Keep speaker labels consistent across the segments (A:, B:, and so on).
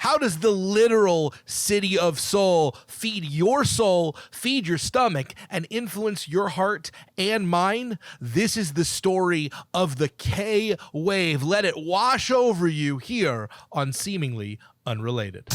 A: How does the literal city of Seoul feed your soul, feed your stomach, and influence your heart and mind? This is the story of the K-Wave. Let it wash over you here on Seemingly Unrelated.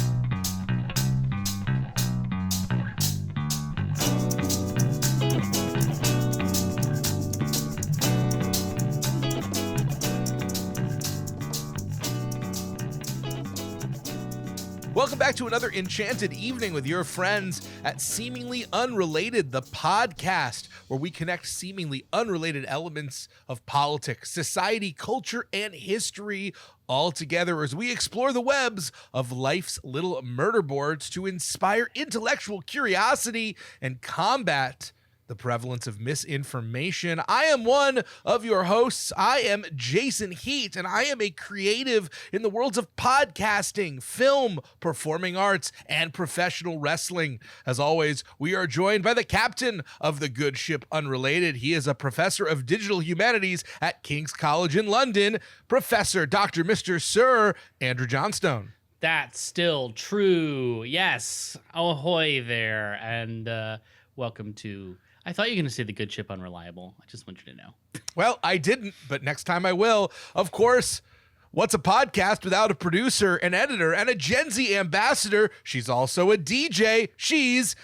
A: Welcome back to another enchanted evening with your friends at Seemingly Unrelated, the podcast where we connect seemingly unrelated elements of politics, society, culture, and history all together as we explore the webs of life's little murder boards to inspire intellectual curiosity and combat the prevalence of misinformation. I am one of your hosts. I am Jason Heat, and I am a creative in the worlds of podcasting, film, performing arts, and professional wrestling. As always, we are joined by the captain of the good ship Unrelated. He is a professor of digital humanities at King's College in London, Professor Dr. Mr. Sir Andrew Johnstone.
B: That's still true. Yes. Ahoy there. And welcome to... I thought you were going to say the good ship Unreliable. I just want you to know.
A: Well, I didn't, but next time I will. Of course, what's a podcast without a producer, an editor, and a Gen Z ambassador? She's also a DJ. She's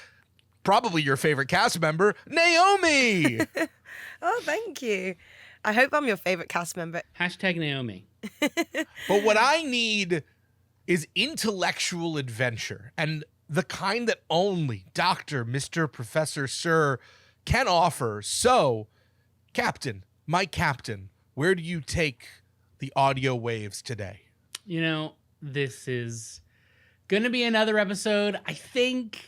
A: probably your favorite cast member, Naomi.
C: Oh, thank you. I hope I'm your favorite cast member.
B: Hashtag Naomi.
A: But what I need is intellectual adventure, and the kind that only Dr. Mr. Professor Sir can offer. So, Captain, my captain, where do you take the audio waves today?
B: You know, this is going to be another episode, I think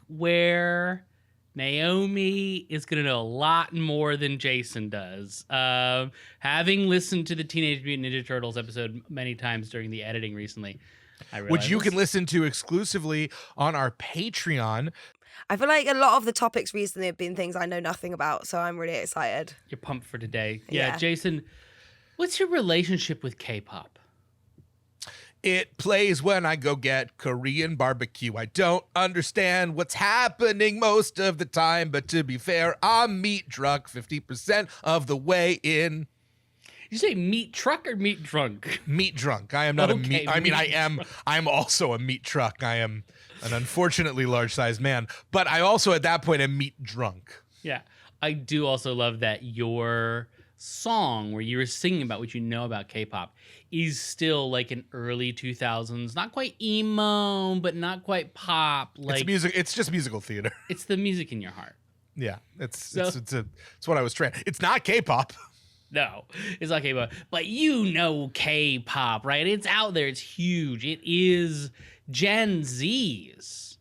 B: where Naomi is going to know a lot more than Jason does. Having listened to the Teenage Mutant Ninja Turtles episode many times during the editing recently,
A: which you can listen to exclusively on our Patreon.
C: I feel like a lot of the topics recently have been things I know nothing about, so I'm really excited.
B: You're pumped for today. Yeah,
C: Yeah.
B: Jason, what's your relationship with K-pop?
A: It plays when I go get Korean barbecue. I don't understand what's happening most of the time, but to be fair, I'm meat drunk 50% of the way in.
B: You say meat truck or meat drunk?
A: Meat drunk. I am not
B: Okay,
A: a meat. I mean,
B: meat
A: I'm also a meat truck. I am an unfortunately large-sized man, but I also at that point am meat drunk.
B: Yeah. I do also love that your song where you were singing about what you know about K-pop is still like an early 2000s, not quite emo, but not quite pop. Like
A: It's music. It's just musical theater.
B: it's the music in your heart.
A: Yeah, it's what I was trying. It's not K-pop.
B: No, it's not K-pop. But you know K-pop, right? It's out there. It's huge. It is Gen Z's.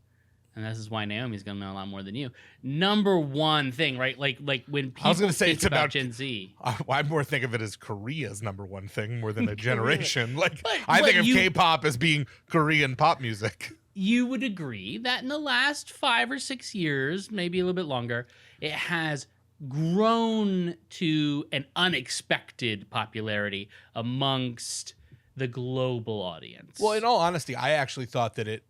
B: And this is why Naomi's going to know a lot more than you. Number one thing, right? Like when people
A: I was going to say
B: think
A: it's about
B: Gen Z.
A: I more think of it as Korea's number one thing more than a generation. Like
B: But
A: I think of
B: you-
A: K-pop as being Korean pop music.
B: You would agree that in the last 5 or 6 years, maybe a little bit longer, it has grown to an unexpected popularity amongst the global audience.
A: Well, in all honesty, I actually thought that it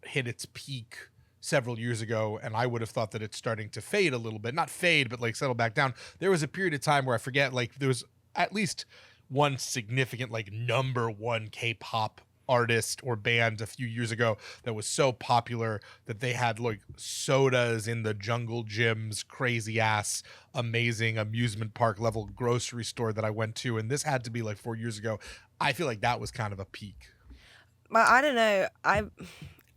A: hit its peak several years ago, and I would have thought that it's starting to fade a little bit. Not fade, but like settle back down. There was a period of time where I forget, like there was at least one significant like number one K-pop artist or band a few years ago that was so popular that they had like sodas in the jungle gyms, crazy ass amazing amusement park level grocery store that I went to, and this had to be like 4 years ago. I feel like that was kind of a peak.
C: But I don't know.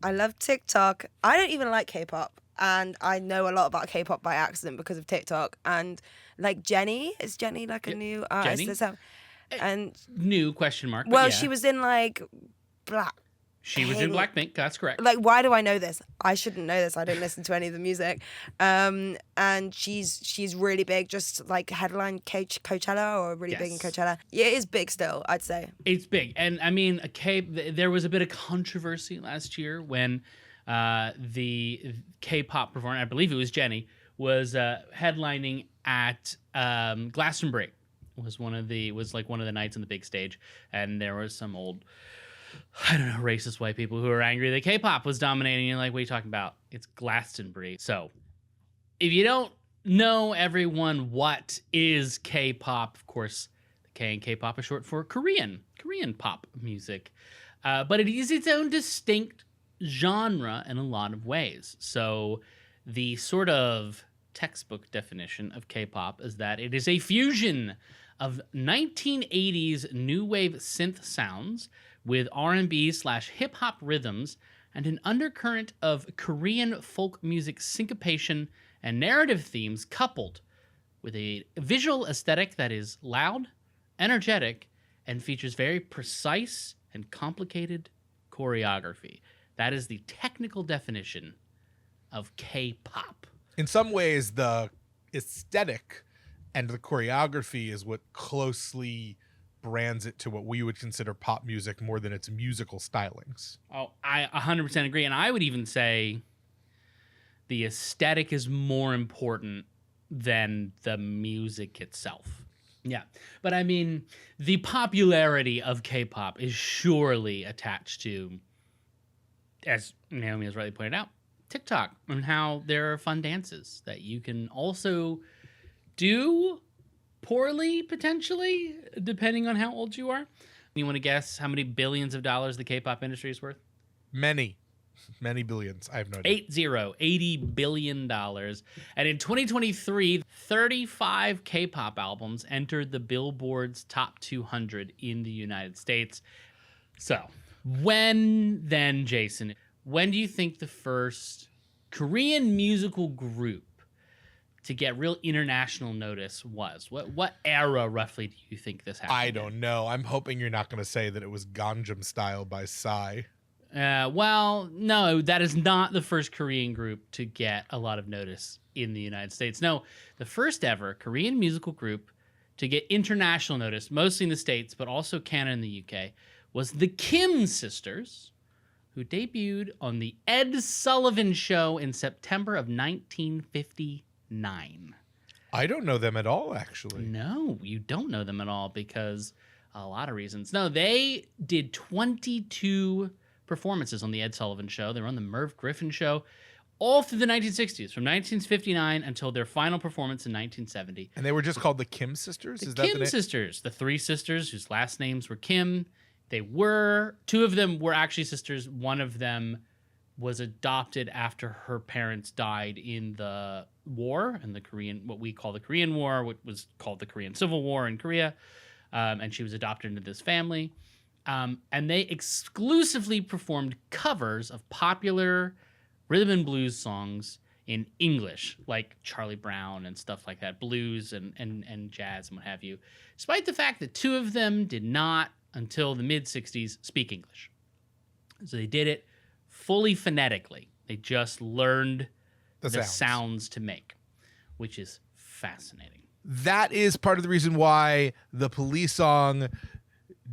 C: I love TikTok. I don't even like K-pop. And I know a lot about K-pop by accident because of TikTok. And like Jennie, is Jennie like a new artist?
B: Jennie?
C: And
B: New question mark. but
C: well,
B: yeah.
C: she was in like
B: She was in Blackpink. That's correct.
C: Like, why do I know this? I shouldn't know this. I don't listen to any of the music. And she's really big, just like headline Coachella or really big in
B: Yes.
C: Coachella. Yeah, it is big still, I'd say.
B: It's big. And I mean, there was a bit of controversy last year when the K-pop performer, I believe it was Jennie, was headlining at Glastonbury. Was one of the nights on the big stage, and there was some old I don't know, racist white people who are angry that K-pop was dominating. You're like, what are you talking about? It's Glastonbury. So if you don't know, everyone, what is K-pop? Of course, the K in K-pop is short for Korean pop music. But it is its own distinct genre in a lot of ways. So the sort of textbook definition of K-pop is that it is a fusion of 1980s new wave synth sounds with R&B/hip hop rhythms and an undercurrent of Korean folk music syncopation and narrative themes, coupled with a visual aesthetic that is loud, energetic, and features very precise and complicated choreography. That is the technical definition of K-pop.
A: In some ways, the aesthetic and the choreography is what closely brands it to what we would consider pop music more than its musical stylings.
B: Oh, I 100% agree. And I would even say the aesthetic is more important than the music itself. Yeah. But I mean, the popularity of K-pop is surely attached to, as Naomi has rightly pointed out, TikTok, and how there are fun dances that you can also do poorly, potentially, depending on how old you are. You want to guess how many billions of dollars the K-pop industry is worth?
A: Many billions. I have no idea.
B: $80 billion. And in 2023, 35 K-pop albums entered the Billboard's top 200 in the United States. So, when do you think the first Korean musical group to get real international notice was? What era roughly do you think this happened?
A: I don't know. I'm hoping you're not going to say that it was Gangnam Style by Psy.
B: Well, no, that is not the first Korean group to get a lot of notice in the United States. No, the first ever Korean musical group to get international notice, mostly in the States, but also Canada and the UK, was the Kim sisters, who debuted on the Ed Sullivan Show in September of 1959.
A: I don't know them at all, actually.
B: No, you don't know them at all because a lot of reasons. No, they did 22 performances on the Ed Sullivan Show. They were on the Merv Griffin Show all through the 1960s, from 1959 until their final performance in 1970.
A: And they were just called the Kim sisters?
B: Is that Kim sisters, the three sisters whose last names were Kim. Two of them were actually sisters. One of them was adopted after her parents died in the war, in the Korean, what we call the Korean War, what was called the Korean Civil War in Korea. And she was adopted into this family. And they exclusively performed covers of popular rhythm and blues songs in English, like Charlie Brown and stuff like that, blues and jazz and what have you, despite the fact that two of them did not, until the mid-60s, speak English. So they did it fully phonetically. They just learned the sounds to make, which is fascinating.
A: That is part of the reason why the Police song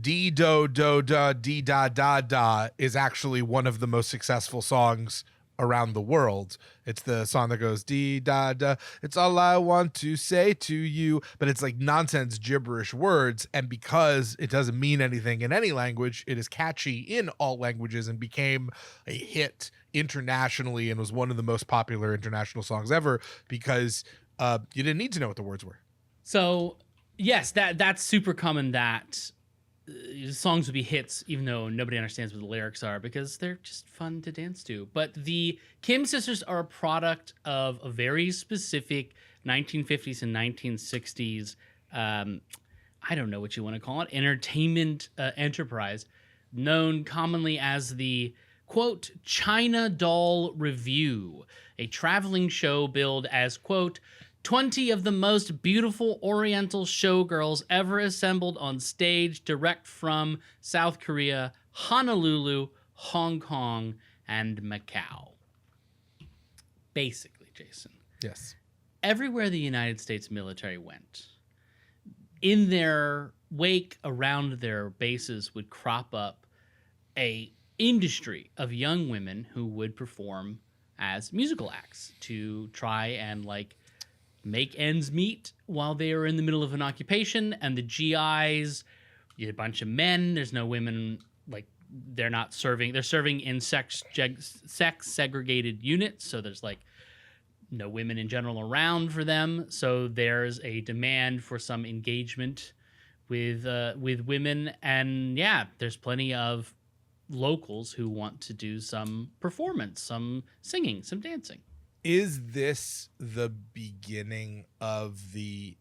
A: Dee Do Do Da Dee Da Da Da is actually one of the most successful songs around the world. It's the song that goes dee da da, it's all I want to say to you, but it's like nonsense gibberish words, and because it doesn't mean anything in any language, it is catchy in all languages and became a hit internationally and was one of the most popular international songs ever because you didn't need to know what the words were.
B: So yes, that's super common that songs would be hits even though nobody understands what the lyrics are because they're just fun to dance to. But the Kim sisters are a product of a very specific 1950s and 1960s, I don't know what you want to call it, entertainment enterprise known commonly as the, quote, China Doll Review, a traveling show billed as, quote, 20 of the most beautiful Oriental showgirls ever assembled on stage direct from South Korea, Honolulu, Hong Kong, and Macau. Basically, Jason.
A: Yes.
B: Everywhere the United States military went, in their wake around their bases would crop up a industry of young women who would perform as musical acts to try and make ends meet while they are in the middle of an occupation. And the GIs, you had a bunch of men. There's no women they're not serving. They're serving in sex segregated units. So there's like no women in general around for them. So there's a demand for some engagement with women, and yeah, there's plenty of locals who want to do some performance, some singing, some dancing.
A: Is this the beginning of the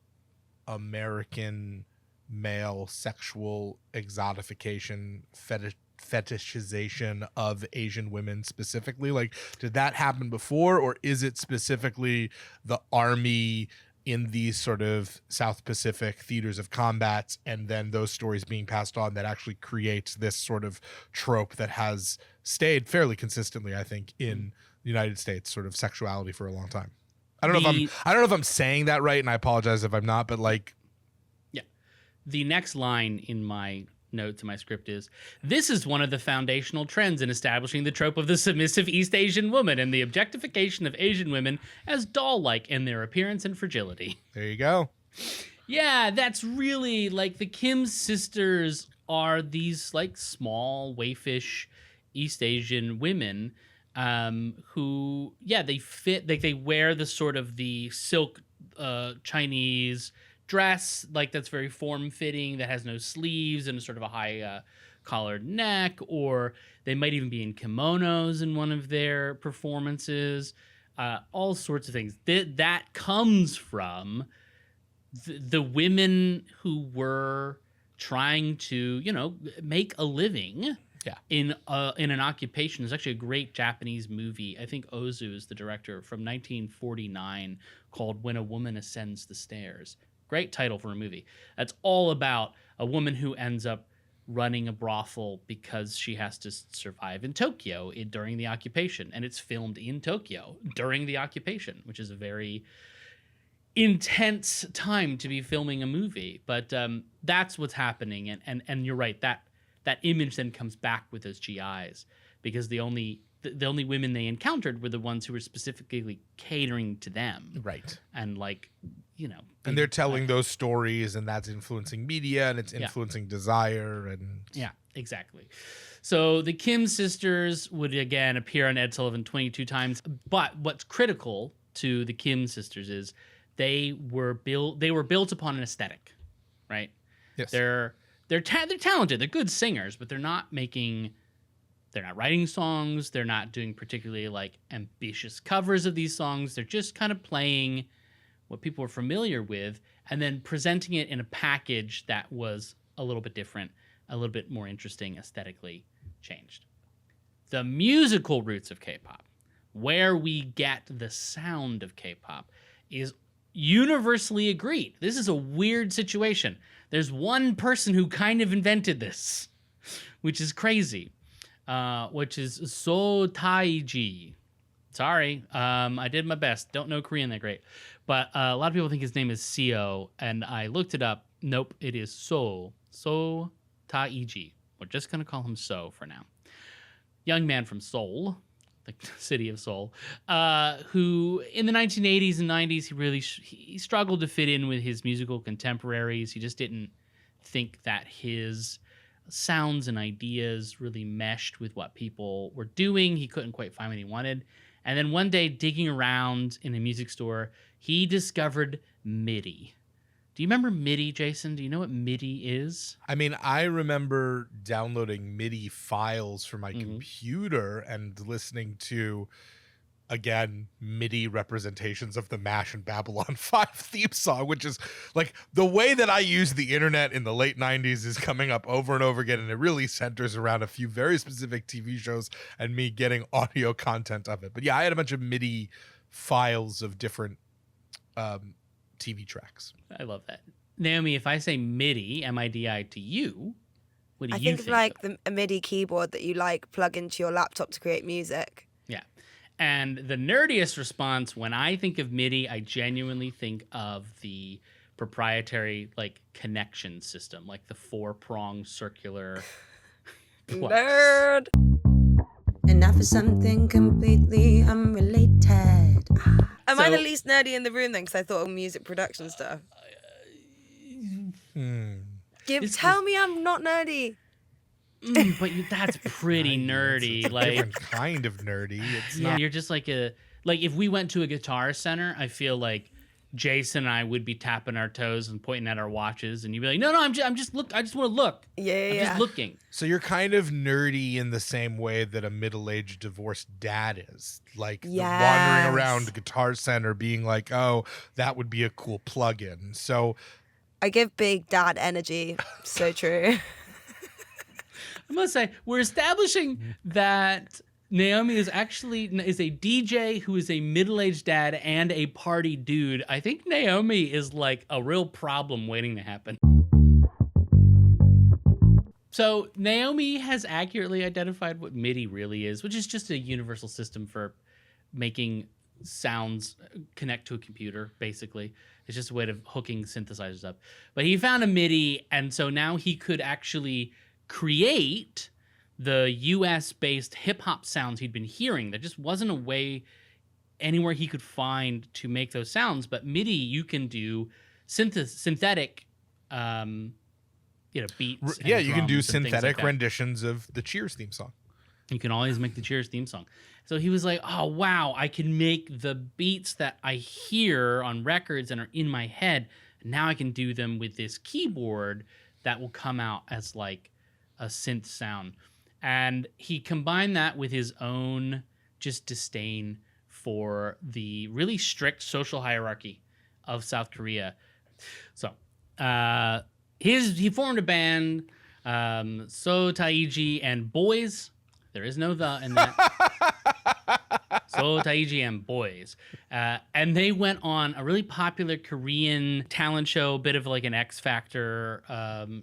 A: American male sexual exotification, fetishization of Asian women specifically? Like, did that happen before, or is it specifically the army in these sort of South Pacific theaters of combats, and then those stories being passed on, that actually creates this sort of trope that has stayed fairly consistently, I think, in the United States, sort of sexuality for a long time? I don't know if I'm saying that right, and I apologize if I'm not, but like,
B: yeah. The next line in my notes in my script is, this is one of the foundational trends in establishing the trope of the submissive East Asian woman and the objectification of Asian women as doll-like in their appearance and fragility.
A: there you go.
B: Yeah, that's really like the Kim sisters are these like small, waifish East Asian women who, yeah, they fit, like they wear the sort of the silk Chinese dress, like that's very form-fitting, that has no sleeves and sort of a high collared neck, or they might even be in kimonos in one of their performances, all sorts of things. That comes from the women who were trying to, you know, make a living in an occupation. There's actually a great Japanese movie, I think Ozu is the director, from 1949 called When a Woman Ascends the Stairs. Great title for a movie. That's all about a woman who ends up running a brothel because she has to survive in Tokyo during the occupation. And it's filmed in Tokyo during the occupation, which is a very intense time to be filming a movie. But that's what's happening. And you're right, that image then comes back with those GIs, because the only women they encountered were the ones who were specifically catering to them.
A: Right.
B: And like, you know,
A: and they're telling those stories, and that's influencing media, and it's influencing desire, and
B: yeah, exactly. So the Kim sisters would again appear on Ed Sullivan 22 times. But what's critical to the Kim sisters is they were built upon an aesthetic, right?
A: Yes.
B: They're talented, they're good singers, but they're not writing songs, they're not doing particularly like ambitious covers of these songs. They're just kind of playing what people are familiar with, and then presenting it in a package that was a little bit different, a little bit more interesting, aesthetically changed. The musical roots of K-pop, where we get the sound of K-pop, is universally agreed. This is a weird situation. There's one person who kind of invented this, which is crazy, which is So Taiji. Sorry, I did my best. Don't know Korean that great. But a lot of people think his name is Seo, and I looked it up. Nope, it is So Taiji. We're just going to call him So for now. Young man from Seoul, the city of Seoul, who in the 1980s and 90s, he struggled to fit in with his musical contemporaries. He just didn't think that his sounds and ideas really meshed with what people were doing. He couldn't quite find what he wanted. And then one day, digging around in a music store, he discovered MIDI. Do you remember MIDI, Jason? Do you know what MIDI is?
A: I mean, I remember downloading MIDI files from my computer and listening to, again, MIDI representations of the MASH and Babylon 5 theme song, which is like the way that I used the internet in the late 90s is coming up over and over again, and it really centers around a few very specific TV shows and me getting audio content of it. But yeah, I had a bunch of MIDI files of different TV tracks.
B: I love that. Naomi, if I say MIDI, M-I-D-I to you, what do you think?
C: I think of like a MIDI keyboard that you like plug into your laptop to create music.
B: Yeah. And the nerdiest response, when I think of MIDI, I genuinely think of the proprietary like connection system, like the 4-prong circular.
C: Nerd.
D: And now for something completely unrelated.
C: Am I the least nerdy in the room then? Because I thought of music production stuff. Tell me I'm not nerdy.
B: That's pretty nerdy.
A: It's a
B: Like,
A: different kind of nerdy. It's
B: yeah,
A: not.
B: you're just like if we went to a Guitar Center, I feel like Jason and I would be tapping our toes and pointing at our watches, and you'd be like, "No, I just want to look. I'm just looking."
A: So you're kind of nerdy in the same way that a middle-aged divorced dad is, like wandering around Guitar Center, being like, "Oh, that would be a cool plug-in." So
C: I give big dad energy. So true.
B: I must say, we're establishing that Naomi is a DJ who is a middle-aged dad and a party dude. I think Naomi is like a real problem waiting to happen. So Naomi has accurately identified what MIDI really is, which is just a universal system for making sounds connect to a computer, basically. It's just a way of hooking synthesizers up. But he found a MIDI, and so now he could actually create the US-based hip-hop sounds he'd been hearing. There just wasn't a way anywhere he could find to make those sounds. But MIDI, you can do synthetic beats.
A: yeah,
B: and
A: you can do
B: drums and things
A: synthetic
B: like that.
A: renditions of the Cheers theme song.
B: You can always make the Cheers theme song. So he was like, oh, wow, I can make the beats that I hear on records and are in my head. And now I can do them with this keyboard that will come out as like a synth sound. And he combined that with his own just disdain for the really strict social hierarchy of South Korea. So he formed a band, So Taiji and Boys. There is no the in that. So Taiji and Boys. And they went on a really popular Korean talent show, a bit of like an X Factor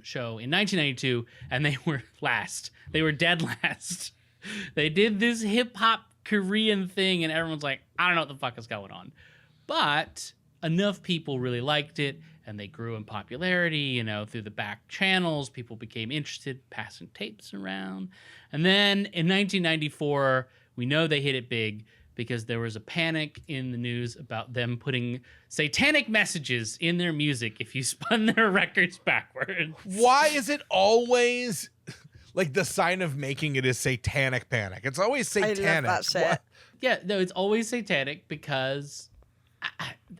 B: show in 1992, and they were last. They were dead last. They did this hip hop Korean thing, and everyone's like, I don't know what the fuck is going on. But enough people really liked it, and they grew in popularity, through the back channels. People became interested, passing tapes around. And then in 1994, we know they hit it big because there was a panic in the news about them putting satanic messages in their music if you spun their records backwards.
A: Why is it always like the sign of making it is satanic panic? It's always satanic.
C: I love that shit.
A: What?
B: Yeah, no, it's always satanic because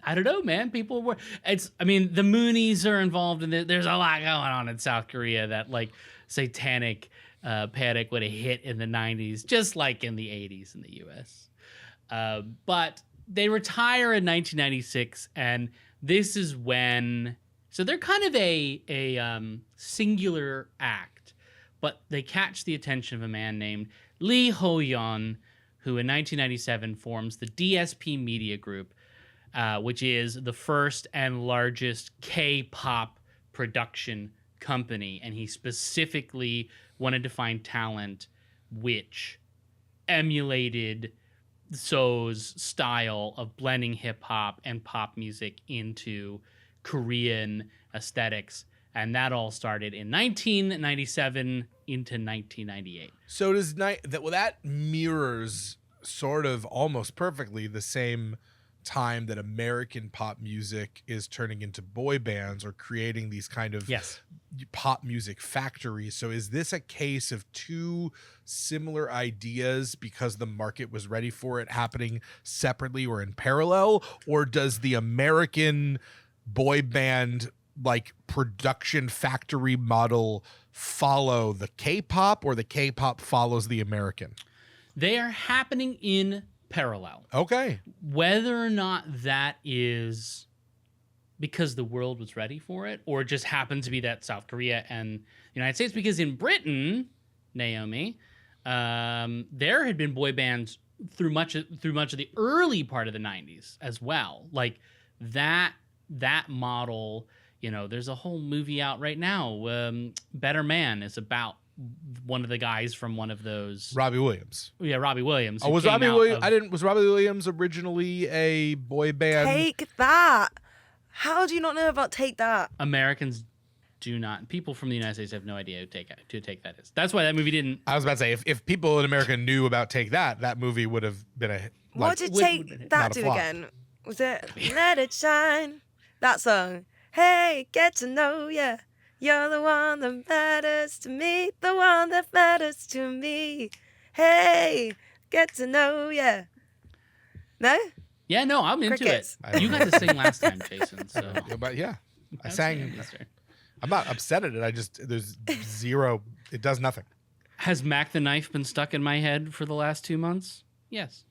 B: I don't know, man. People were. The Moonies are involved in it. There's a lot going on in South Korea that like satanic panic would have hit in the 90s, just like in the 80s in the U.S. But they retire in 1996, and this is when. So they're kind of a singular act, but they catch the attention of a man named Lee Ho-yeon, who in 1997 forms the DSP Media Group, which is the first and largest K-pop production company. And he specifically wanted to find talent which emulated So's style of blending hip-hop and pop music into Korean aesthetics. And that all started in 1997 into 1998.
A: So does that mirrors sort of almost perfectly the same time that American pop music is turning into boy bands or creating these kind of pop music factories. So is this a case of two similar ideas because the market was ready for it happening separately or in parallel? Or does the American boy band like production factory model follow the K-pop, or the K-pop follows the American?
B: They are happening in parallel.
A: Okay.
B: Whether or not that is because the world was ready for it, or just happened to be that South Korea and the United States, because in Britain, Naomi, there had been boy bands through much of the early part of the 90s as well. Like that model, there's a whole movie out right now. Better Man is about one of the guys from one of those.
A: Robbie Williams.
B: Yeah, Robbie Williams.
A: Oh, was Robbie Williams? Was Robbie Williams originally a boy band?
C: Take That. How do you not know about Take That?
B: Americans do not. People from the United States have no idea who Take That is. That's why that movie didn't.
A: I was about to say, if people in America knew about Take That, that movie would have been a.
C: What did Take That do again? Was it Let It Shine? That song. Hey, get to know ya. You're the one that matters to me, the one that matters to me. Hey, get to know ya. No?
B: Yeah, no, I'm into
C: Crickets.
B: it. You got to sing last time, Jason. So
A: But yeah, I
B: That's
A: sang.
B: Andy's turn.
A: I'm not upset at it. There's zero. It does nothing.
B: Has Mac the Knife been stuck in my head for the last 2 months? Yes.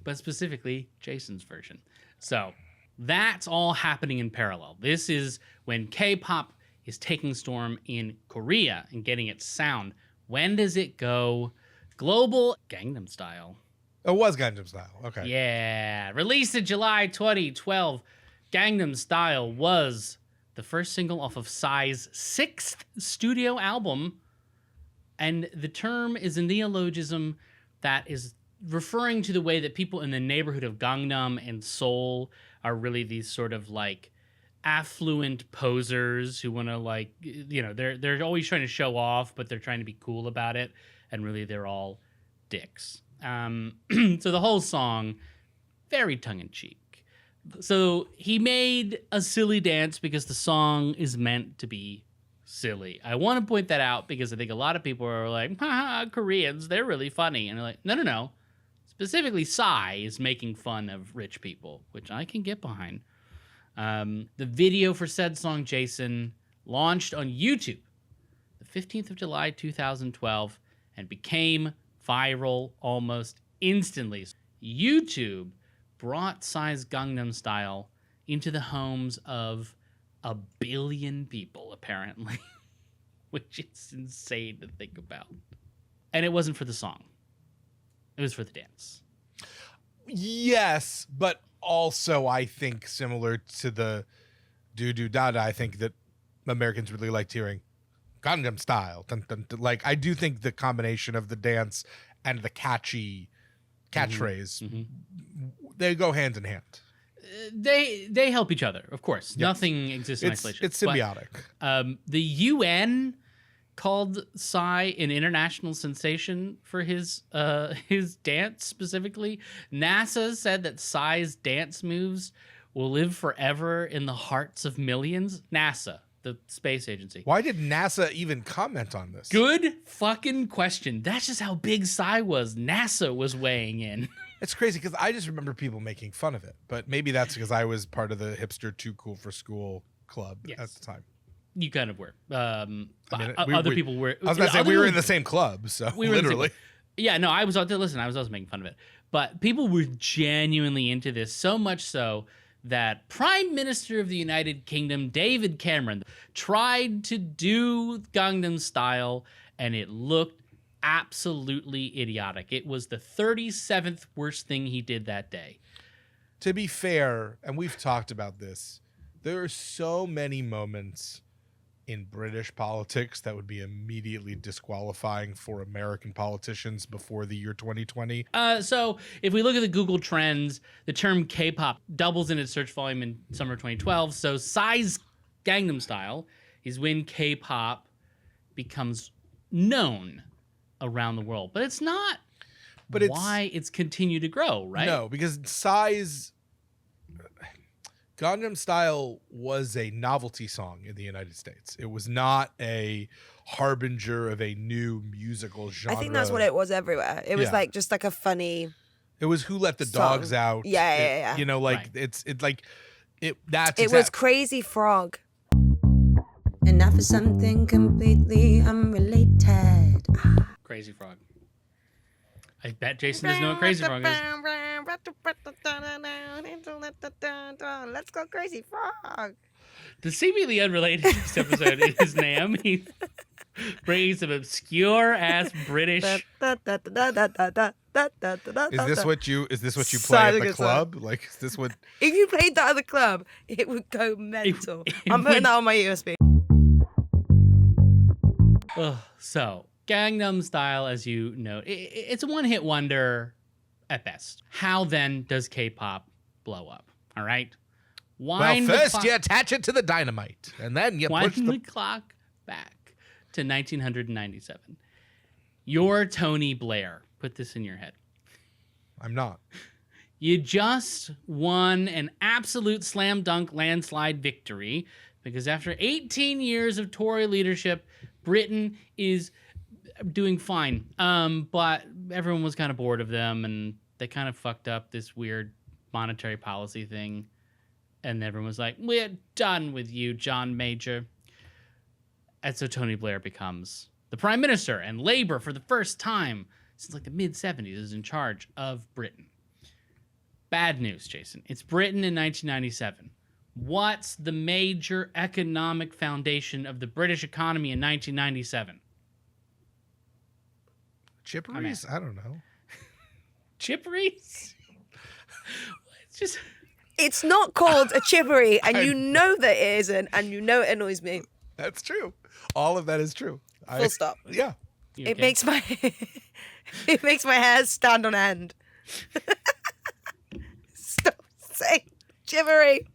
B: But specifically, Jason's version. So that's all happening in parallel. This is when K-pop is taking storm in Korea and getting its sound. When does it go global? Gangnam Style.
A: It was Gangnam Style. Okay.
B: Yeah. Released in July 2012, Gangnam Style was the first single off of Psy's 6th studio album. And the term is a neologism that is referring to the way that people in the neighborhood of Gangnam and Seoul are really these sort of like affluent posers who want to like, you know, they're always trying to show off, but they're trying to be cool about it. And really they're all dicks. So the whole song, very tongue-in-cheek. So he made a silly dance because the song is meant to be silly. I want to point that out because I think a lot of people are like, haha, Koreans, they're really funny. And they're like, no. Specifically, Psy is making fun of rich people, which I can get behind. The video for said song, Jason, launched on YouTube the 15th of July, 2012, and became viral almost instantly. YouTube brought Psy's Gangnam Style into the homes of 1 billion people, apparently, which is insane to think about. And it wasn't for the song. It was for the dance.
A: Yes, but also I think similar to the doo-doo dada, I think that Americans really liked hearing Gangnam Style. Dun, dun, dun. Like, I do think the combination of the dance and the catchy catchphrase, they go hand in hand.
B: They help each other, of course.
A: Yes.
B: Nothing exists in isolation.
A: It's symbiotic.
B: But, the UN called Psy an international sensation for his dance specifically. NASA said that Psy's dance moves will live forever in the hearts of millions. NASA, the space agency.
A: Why did NASA even comment on this?
B: Good fucking question. That's just how big Psy was. NASA was weighing in.
A: It's crazy because I just remember people making fun of it, but maybe that's because I was part of the hipster Too Cool for School club at the time.
B: You kind of were.
A: Other
B: people were.
A: I was going to say we were in the same club, so
B: we were
A: literally.
B: Yeah, no, I was out there. Listen, I was also making fun of it, but people were genuinely into this, so much so that Prime Minister of the United Kingdom, David Cameron, tried to do Gangnam Style, and it looked absolutely idiotic. It was the 37th worst thing he did that day.
A: To be fair, and we've talked about this, there are so many moments in British politics that would be immediately disqualifying for American politicians before the year 2020.
B: So if we look at the Google Trends, the term K-pop doubles in its search volume in summer 2012. So Psy's Gangnam Style is when K-pop becomes known around the world. But it's not why it's continued to grow, right?
A: No, because Psy's Gangnam Style was a novelty song in the United States. It was not a harbinger of a new musical genre.
C: I think that's what it was everywhere. It was like just like a funny.
A: It was Who Let the
C: song.
A: Dogs Out.
C: Yeah.
A: You know, like
B: Right.
C: It was Crazy Frog.
D: And now for something completely unrelated.
B: Crazy Frog. I bet Jason doesn't know what Crazy Frog is.
C: Let's go Crazy Frog.
B: The seemingly unrelated this episode is Nam. He's bringing some obscure ass British.
A: Is this what you play at the club? Like, is this what?
C: If you played that at the club, it would go mental.
B: it
C: I'm putting
B: would-
C: that on my USB.
B: So Gangnam Style, as you know, it's a one-hit wonder at best. How then does K-pop blow up? All right.
A: Well, first you attach it to the dynamite, and then you push
B: Wind
A: the.
B: the clock back to 1997. You're Tony Blair. Put this in your head.
A: I'm not.
B: You just won an absolute slam dunk landslide victory because after 18 years of Tory leadership, Britain is doing fine. But everyone was kind of bored of them, and they kind of fucked up this weird monetary policy thing. And everyone was like, we're done with you, John Major. And so Tony Blair becomes the prime minister, and Labour, for the first time since like the mid-70s, is in charge of Britain. Bad news, Jason. It's Britain in 1997. What's the major economic foundation of the British economy in 1997?
A: Chipperies? I don't know.
B: Chipperies? It's just...
C: It's not called a chippery, and you know that it isn't, and you know it annoys me.
A: That's true. All of that is true.
C: Full stop.
A: Yeah.
B: You
C: It makes my it makes my hair stand on end. Stop saying chippery.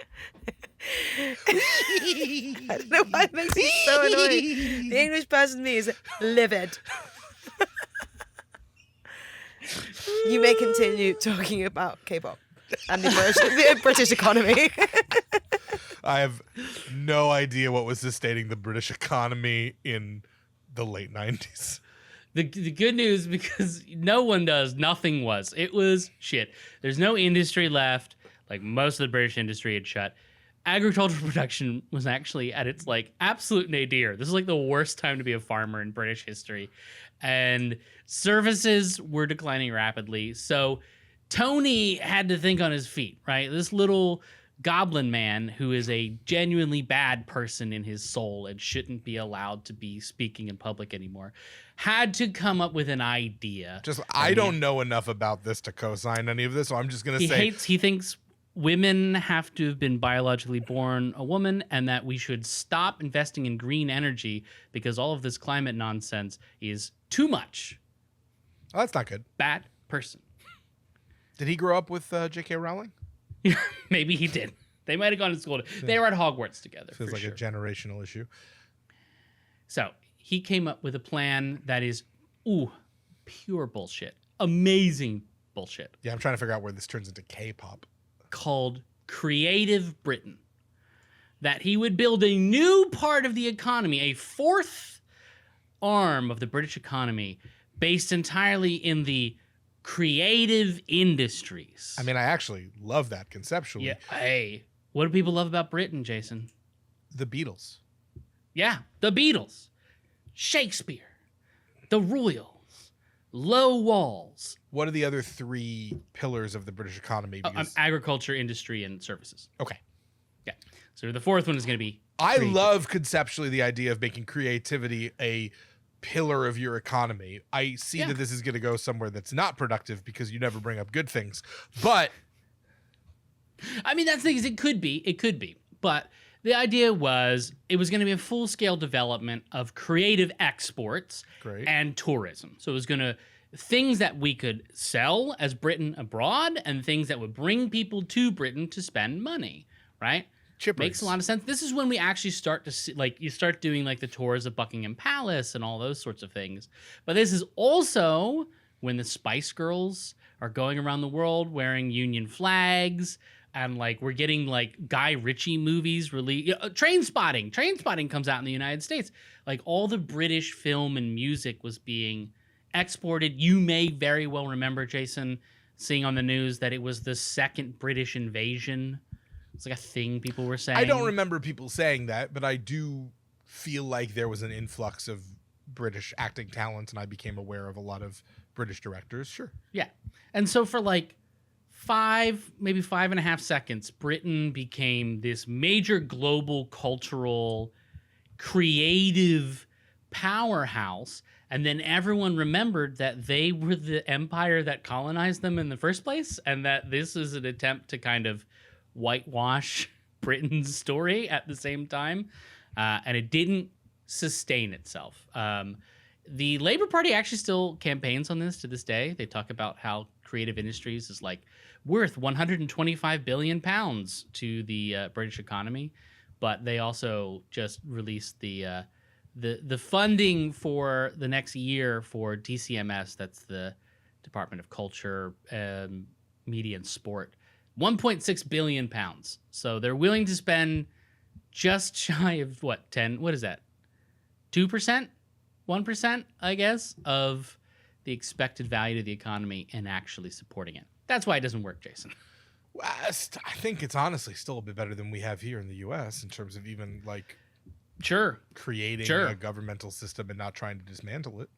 C: I don't know why it makes me so annoying. The English person to me is livid. You may continue talking about K-pop and the British economy.
A: I have no idea what was sustaining the British economy in the late 90s.
B: The good news, because no one does, nothing was. It was shit. There's no industry left. Like, most of the British industry had shut. Agricultural production was actually at its like absolute nadir. This is like the worst time to be a farmer in British history. And services were declining rapidly. So Tony had to think on his feet, right? This little goblin man who is a genuinely bad person in his soul and shouldn't be allowed to be speaking in public anymore, had to come up with an idea.
A: I don't know enough about this to co-sign any of this, so I'm just going to say...
B: He thinks women have to have been biologically born a woman, and that we should stop investing in green energy because all of this climate nonsense is too much.
A: Oh, that's not good.
B: Bad person.
A: Did he grow up with J.K. Rowling?
B: Maybe he did. They might have gone to school. They were at Hogwarts together.
A: Feels like a generational issue.
B: So he came up with a plan that is, pure bullshit. Amazing bullshit.
A: Yeah, I'm trying to figure out where this turns into K-pop.
B: Called Creative Britain. That he would build a new part of the economy, a fourth arm of the British economy, based entirely in the creative industries.
A: I mean, I actually love that conceptually.
B: Yeah. Hey, what do people love about Britain, Jason?
A: The Beatles.
B: Yeah, the Beatles, Shakespeare, the Royals, low walls.
A: What are the other three pillars of the British economy? Because...
B: agriculture, industry, and services.
A: Okay.
B: Yeah. So the fourth one is going to be...
A: I love conceptually the idea of making creativity a pillar of your economy. I see that this is going to go somewhere that's not productive because you never bring up good things. But...
B: I mean, that's the thing is it could be. But the idea was it was going to be a full-scale development of creative exports and tourism. So it was going to... things that we could sell as Britain abroad and things that would bring people to Britain to spend money, right? Makes a lot of sense. This is when we actually start to see, like, you start doing like the tours of Buckingham Palace and all those sorts of things. But this is also when the Spice Girls are going around the world wearing Union flags, and like we're getting like Guy Ritchie movies released. Trainspotting comes out in the United States. Like all the British film and music was being exported. You may very well remember, Jason, seeing on the news that it was the second British invasion. It's like a thing people were saying.
A: I don't remember people saying that, but I do feel like there was an influx of British acting talent, and I became aware of a lot of British directors. Sure.
B: Yeah. And so for like 5.5 seconds, Britain became this major global cultural creative powerhouse. And then everyone remembered that they were the empire that colonized them in the first place, and that this is an attempt to kind of whitewash Britain's story at the same time. And it didn't sustain itself. The Labour Party actually still campaigns on this to this day. They talk about how creative industries is like worth 125 billion pounds to the British economy. But they also just released the funding for the next year for DCMS, that's the Department of Culture, Media and Sport, 1.6 billion pounds. So they're willing to spend just shy of what, 10? What is that? 2%? 1%, I guess, of the expected value to the economy and actually supporting it. That's why it doesn't work, Jason.
A: Well, I think it's honestly still a bit better than we have here in the U.S. in terms of even like creating a governmental system and not trying to dismantle it.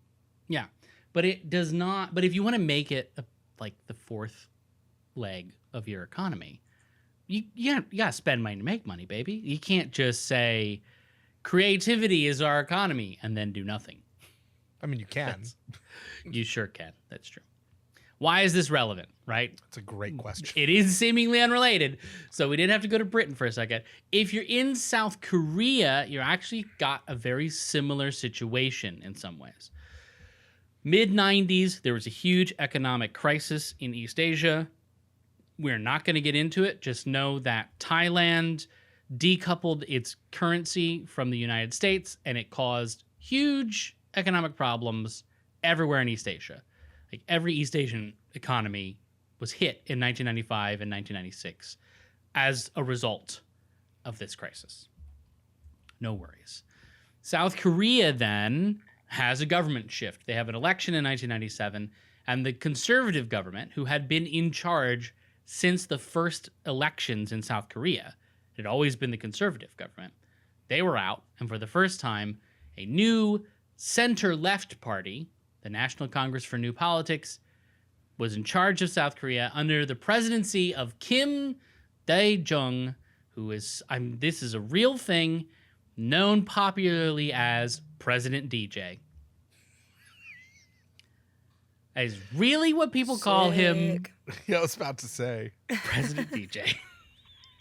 B: Yeah, but it does not. But if you want to make it like the fourth leg of your economy, you gotta spend money to make money, baby. You can't just say creativity is our economy and then do nothing.
A: I mean, you can.
B: You sure can. That's true. Why is this relevant, right?
A: That's a great question.
B: It is seemingly unrelated, so we didn't have to go to Britain for a second. If you're in South Korea, you actually got a very similar situation in some ways. Mid-90s, there was a huge economic crisis in East Asia. We're not going to get into it. Just know that Thailand decoupled its currency from the United States, and it caused huge economic problems everywhere in East Asia. Like every East Asian economy was hit in 1995 and 1996 as a result of this crisis. No worries. South Korea then has a government shift. They have an election in 1997, and the conservative government, who had been in charge since the first elections in South Korea, it had always been the conservative government, they were out, and for the first time, a new center-left party, the National Congress for New Politics, was in charge of South Korea under the presidency of Kim Dae-jung, who is, this is a real thing, known popularly as President DJ. That is really what people call him.
A: Yeah, I was about to say.
B: President DJ.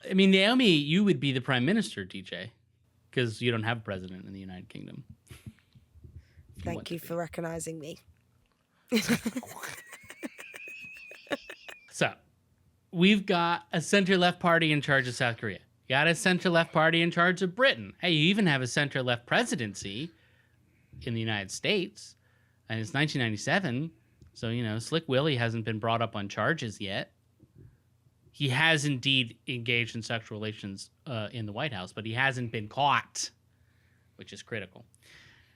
B: I mean, Naomi, you would be the prime minister, DJ, because you don't have a president in the United Kingdom.
C: Thank you for recognizing me.
B: So, we've got a center-left party in charge of South Korea. You got a center-left party in charge of Britain. Hey, you even have a center-left presidency in the United States. And it's 1997, so, Slick Willie hasn't been brought up on charges yet. He has indeed engaged in sexual relations in the White House, but he hasn't been caught, which is critical.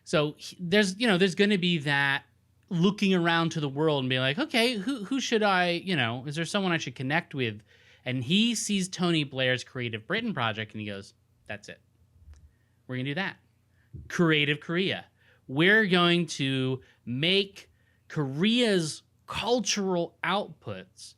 B: So there's going to be that looking around to the world and being like, okay, who should I, is there someone I should connect with? And he sees Tony Blair's Creative Britain project and he goes, that's it. We're going to do that. Creative Korea. We're going to make Korea's cultural outputs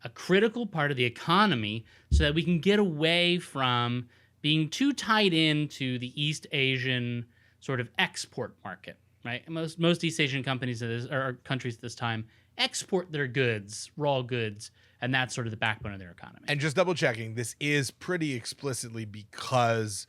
B: a critical part of the economy so that we can get away from being too tied into the East Asian sort of export market, right? Most East Asian companies or countries at this time export their goods, raw goods, and that's sort of the backbone of their economy.
A: And just double checking, this is pretty explicitly because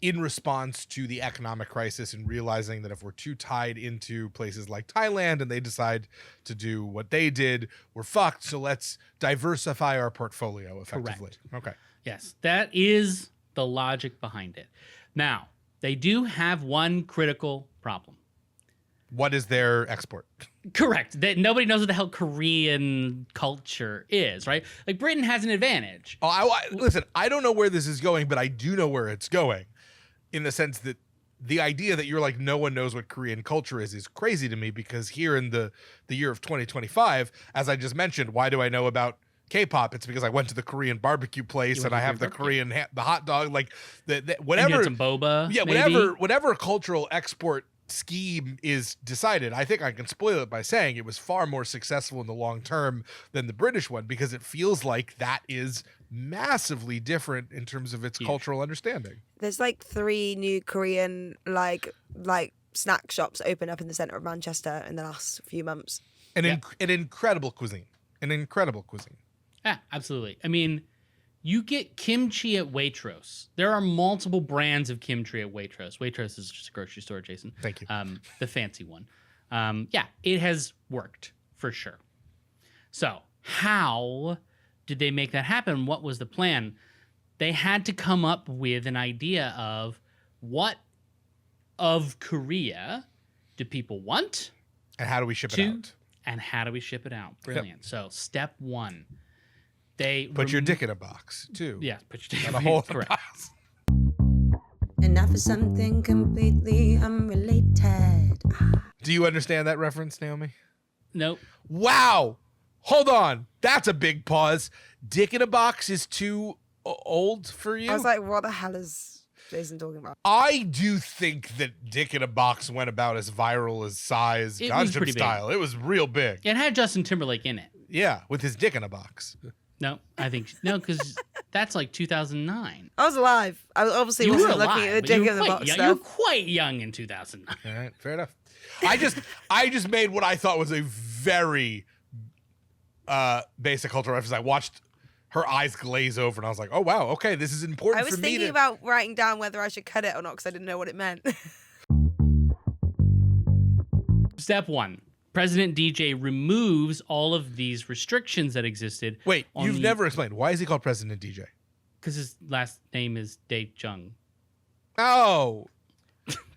A: in response to the economic crisis and realizing that if we're too tied into places like Thailand and they decide to do what they did, we're fucked. So let's diversify our portfolio effectively.
B: Correct.
A: Okay.
B: Yes, that is the logic behind it. Now, they do have one critical problem.
A: What is their export?
B: Correct. That nobody knows what the hell Korean culture is, right? Like Britain has an advantage.
A: Listen, I don't know where this is going, but I do know where it's going. In the sense that the idea that you're like, no one knows what Korean culture is crazy to me, because here in the year of 2025, as I just mentioned, why do I know about K-pop? It's because I went to the Korean barbecue place and I have the Korean the hot dog, like whatever.
B: You had some boba.
A: Yeah,
B: maybe?
A: whatever cultural export scheme is decided, I think I can spoil it by saying it was far more successful in the long term than the British one, because it feels like that is massively different in terms of its cultural understanding.
C: There's like 3 new Korean like snack shops open up in the centre of Manchester in the last few months.
A: An incredible cuisine.
B: Yeah, absolutely. I mean, you get kimchi at Waitrose. There are multiple brands of kimchi at Waitrose. Waitrose is just a grocery store, Jason.
A: Thank you.
B: The fancy one. Yeah, it has worked for sure. So how did they make that happen? What was the plan? They had to come up with an idea of what of Korea do people want?
A: And how do we ship it out?
B: And how do we ship it out? Brilliant. Yep. So step 1. They
A: put your dick in a box too.
B: Yeah, put your dick
A: in a hole.
B: Correct.
D: And now for something completely unrelated.
A: Do you understand that reference, Naomi?
B: Nope.
A: Wow. Hold on. That's a big pause. Dick in a Box is too old for you?
C: I was like, what the hell is Jason talking about?
A: I do think that Dick in a Box went about as viral as Psy's
B: It was
A: Gangnam
B: pretty big.
A: Style. It was real big.
B: It had Justin Timberlake in it.
A: Yeah, with his dick in a box.
B: No, I think no, because that's like 2009.
C: I was alive. I obviously
B: You were
C: wasn't
B: alive.
C: looking at the
B: but you
C: dick
B: were
C: in the
B: quite
C: box
B: young. You were
C: stuff.
B: quite young in 2009.
A: All right, fair enough. I just made what I thought was a very basic cultural reference. I watched her eyes glaze over, and I was like, "Oh wow, okay, this is important
C: I was
A: for me."
C: thinking about writing down whether I should cut it or not because I didn't know what it meant.
B: Step 1. President DJ removes all of these restrictions that existed.
A: Wait, you've never explained why is he called President DJ?
B: Because his last name is Dae-jung.
A: Oh,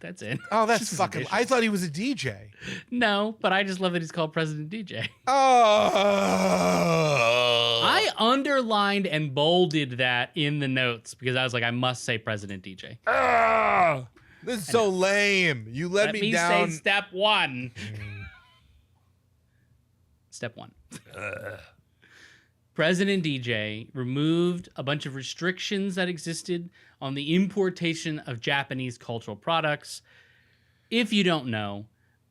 B: That's it.
A: oh, that's
B: Just his
A: fucking.
B: initials.
A: I thought he was a DJ.
B: No, but I just love that he's called President DJ.
A: Oh,
B: I underlined and bolded that in the notes because I was like, I must say President DJ.
A: This is so lame. You led
B: Let
A: me
B: me
A: down.
B: say step 1. Step 1. President DJ removed a bunch of restrictions that existed on the importation of Japanese cultural products. If you don't know,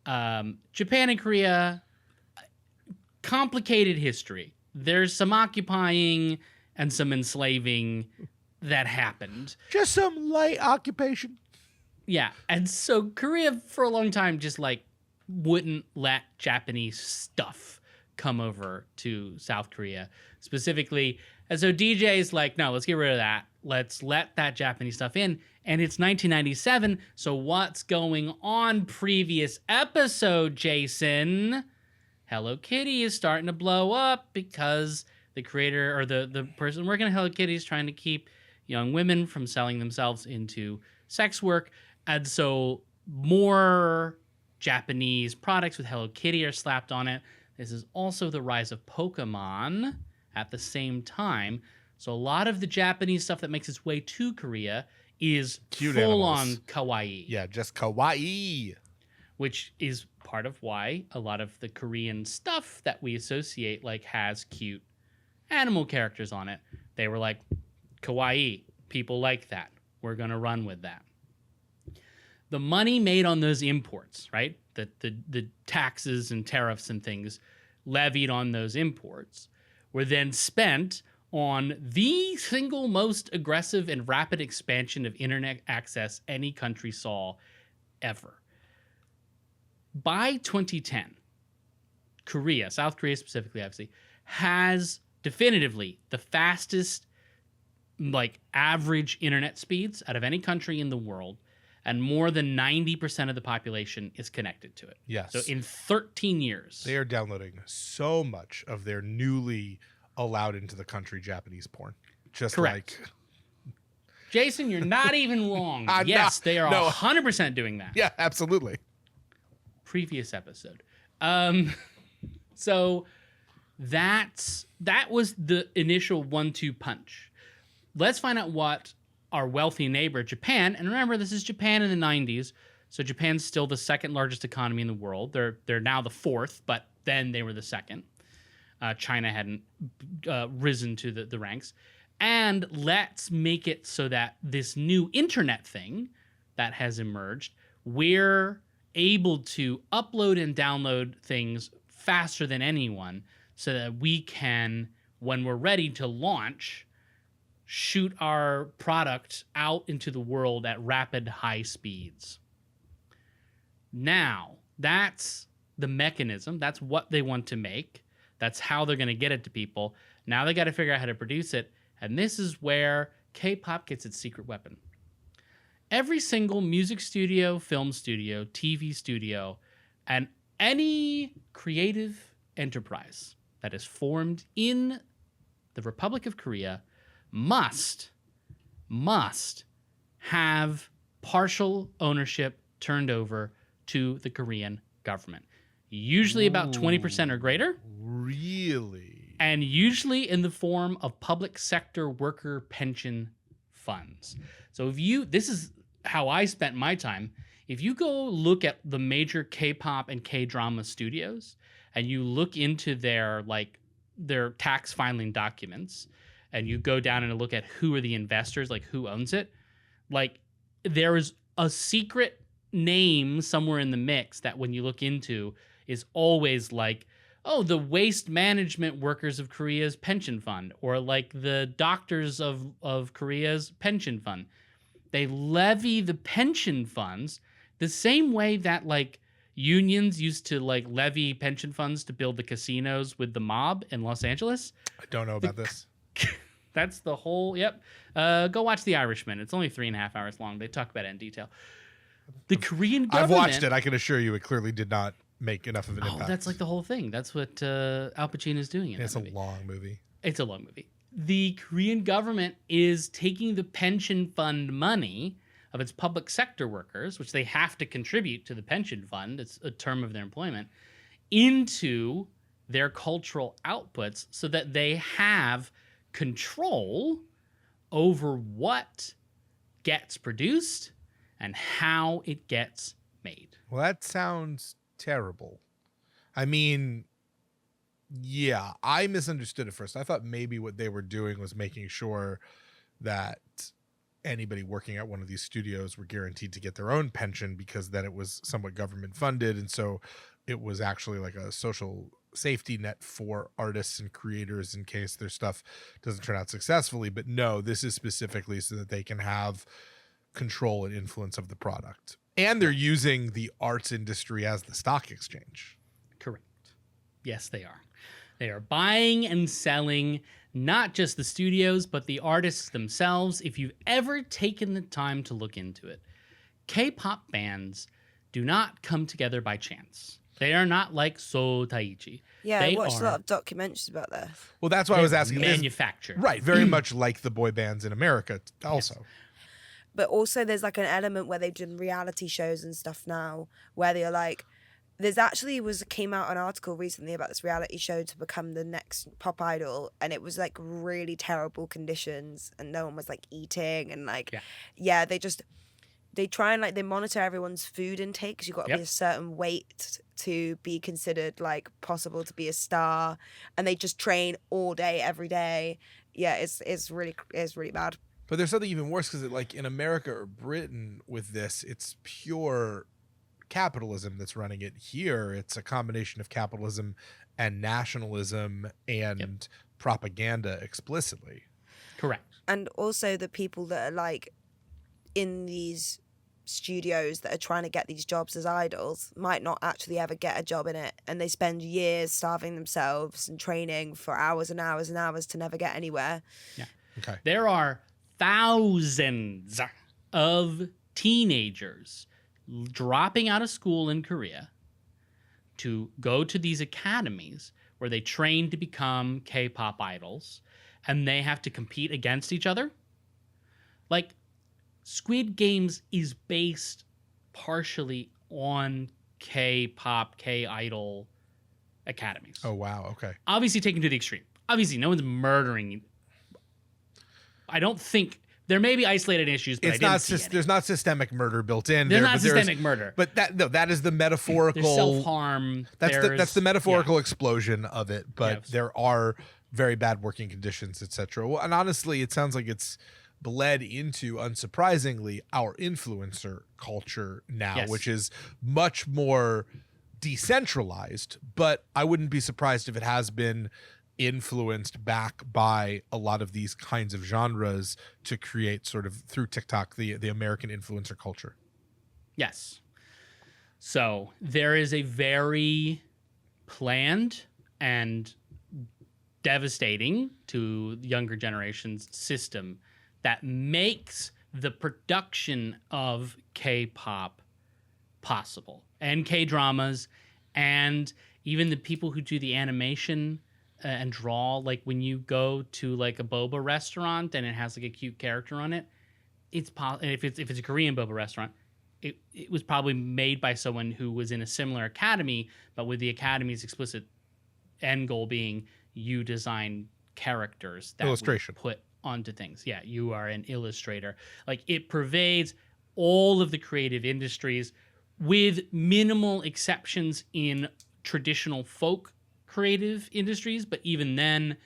B: Japan and Korea, complicated history. There's some occupying and some enslaving that happened.
A: Just some light occupation.
B: Yeah, and so Korea for a long time just like wouldn't let Japanese stuff come over to South Korea specifically. And so DJ's like, no, let's get rid of that. Let's let that Japanese stuff in. And it's 1997. So what's going on? Previous episode, Jason. Hello Kitty is starting to blow up because the creator or the person working at Hello Kitty is trying to keep young women from selling themselves into sex work. And so more Japanese products with Hello Kitty are slapped on it. This is also the rise of Pokemon at the same time. So a lot of the Japanese stuff that makes its way to Korea is
A: Cute
B: full-on
A: animals.
B: kawaii.
A: Yeah, just kawaii.
B: Which is part of why a lot of the Korean stuff that we associate like has cute animal characters on it. They were like, kawaii. People like that. We're going to run with that. The money made on those imports, right? The taxes and tariffs and things levied on those imports were then spent on the single most aggressive and rapid expansion of internet access any country saw ever. By 2010, Korea, South Korea specifically, obviously, has definitively the fastest, like, average internet speeds out of any country in the world, and more than 90% of the population is connected to it.
A: Yes.
B: So in 13 years.
A: They are downloading so much of their newly allowed into the country Japanese porn. Just
B: Correct.
A: like...
B: Jason, you're not even wrong.
A: I'm
B: Yes,
A: not.
B: they are
A: No.
B: 100% doing that.
A: Yeah, absolutely.
B: Previous episode. So that was the initial 1-2 punch. Let's find out what our wealthy neighbor Japan, and remember this is Japan in the 90s, so Japan's still the second largest economy in the world. They're now the fourth, but then they were the second. China hadn't risen to the ranks. And let's make it so that this new internet thing that has emerged, we're able to upload and download things faster than anyone so that we can, when we're ready to launch, shoot our product out into the world at rapid high speeds. Now, that's the mechanism. That's what they want to make. That's how they're going to get it to people. Now they got to figure out how to produce it. And this is where K-pop gets its secret weapon. Every single music studio, film studio, TV studio, and any creative enterprise that is formed in the Republic of Korea must have partial ownership turned over to the Korean government. Usually about 20% or greater.
A: Really?
B: And usually in the form of public sector worker pension funds. So if you, this is how I spent my time. If you go look at the major K-pop and K-drama studios and you look into their tax filing documents and you go down and look at who are the investors, like who owns it, like there is a secret name somewhere in the mix that when you look into is always like, oh, the waste management workers of Korea's pension fund, or like the doctors of Korea's pension fund. They levy the pension funds the same way that like unions used to like levy pension funds to build the casinos with the mob in Los Angeles.
A: I don't know about this.
B: That's the whole, yep. Go watch The Irishman. It's only 3.5 hours long. They talk about it in detail. The Korean government...
A: I've watched it. I can assure you it clearly did not make enough of an impact.
B: That's like the whole thing. That's what Al Pacino is doing in
A: It's
B: that
A: a
B: movie.
A: long movie.
B: It's a long movie. The Korean government is taking the pension fund money of its public sector workers, which they have to contribute to the pension fund, it's a term of their employment, into their cultural outputs so that they have control over what gets produced and how it gets made.
A: Well, that sounds terrible. I mean, yeah, I misunderstood at first. I thought maybe what they were doing was making sure that anybody working at one of these studios were guaranteed to get their own pension, because then it was somewhat government funded. And so it was actually like a social safety net for artists and creators in case their stuff doesn't turn out successfully. But no, this is specifically so that they can have control and influence of the product. And they're using the arts industry as the stock exchange.
B: Correct. Yes, they are. They are buying and selling not just the studios, but the artists themselves. If you've ever taken the time to look into it, K-pop bands do not come together by chance. They are not like So Taichi.
C: Yeah,
B: They
C: I watched a
B: are-
C: lot of documentaries about this.
A: Well, that's why I was asking.
B: manufactured.
A: Right, very much like the boy bands in America also.
C: But also there's like an element where they've done reality shows and stuff now where they're like, there's actually came out an article recently about this reality show to become the next pop idol, and it was like really terrible conditions and no one was like eating and like, they try and like, they monitor everyone's food intake because you've got to be a certain weight to be considered like possible to be a star, and they just train all day, every day. Yeah, it's really bad.
A: But there's something even worse, because like in America or Britain with this, it's pure capitalism that's running it. Here, it's a combination of capitalism and nationalism and propaganda explicitly.
B: Correct.
C: And also the people that are like in these studios that are trying to get these jobs as idols might not actually ever get a job in it, and they spend years starving themselves and training for hours and hours and hours to never get anywhere.
B: Yeah.
A: Okay.
B: There are thousands of teenagers dropping out of school in Korea to go to these academies where they train to become K-pop idols, and they have to compete against each other. Like, Squid Games is based partially on K-pop, K-idol academies.
A: Oh, wow. Okay.
B: Obviously taken to the extreme. Obviously, no one's murdering. I don't think there may be isolated issues, but
A: It's
B: I didn't
A: not.
B: see any.
A: There's not systemic murder built in.
B: There's
A: there,
B: not
A: but
B: systemic murder.
A: But that is the metaphorical.
B: There's self-harm.
A: That's the metaphorical explosion of it. But
B: Yes.
A: there are very bad working conditions, etc. Well, and honestly, it sounds like it's bled into, unsurprisingly, our influencer culture now,
B: Yes.
A: which is much more decentralized. But I wouldn't be surprised if it has been influenced back by a lot of these kinds of genres to create, sort of through TikTok, the American influencer culture.
B: Yes. So there is a very planned and devastating to younger generations system that makes the production of K-pop possible, and K-dramas, and even the people who do the animation and draw. Like when you go to like a boba restaurant and it has like a cute character on it, it's if it's a Korean boba restaurant, it was probably made by someone who was in a similar academy, but with the academy's explicit end goal being you design characters that we
A: Illustration.
B: put onto things. Yeah, you are an illustrator. Like, it pervades all of the creative industries, with minimal exceptions in traditional folk creative industries. But even then,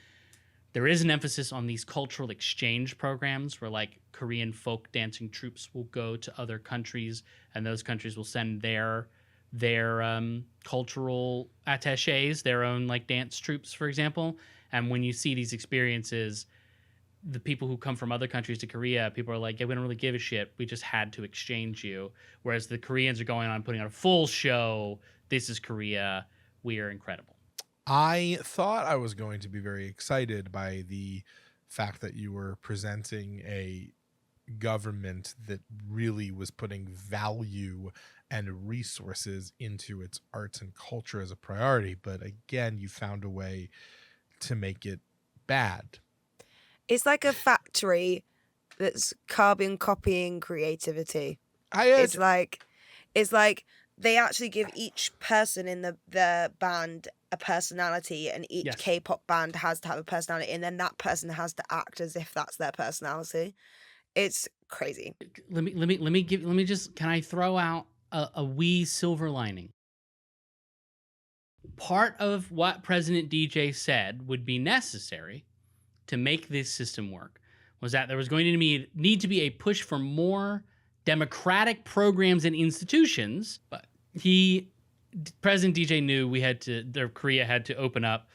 B: there is an emphasis on these cultural exchange programs where like Korean folk dancing troupes will go to other countries, and those countries will send their cultural attaches, their own like dance troupes, for example. And when you see these experiences, the people who come from other countries to Korea, people are like, yeah, we don't really give a shit. We just had to exchange you. Whereas the Koreans are going on putting on a full show. This is Korea. We are incredible.
A: I thought I was going to be very excited by the fact that you were presenting a government that really was putting value and resources into its arts and culture as a priority. But again, you found a way to make it bad.
C: It's like a factory that's carbon copying creativity.
A: It's
C: like they actually give each person in the band a personality, and each K-pop band has to have a personality, and then that person has to act as if that's their personality. It's crazy.
B: Can I throw out a wee silver lining? Part of what President DJ said would be necessary to make this system work was that there was going to need to be a push for more democratic programs and institutions. But President DJ knew Korea had to open up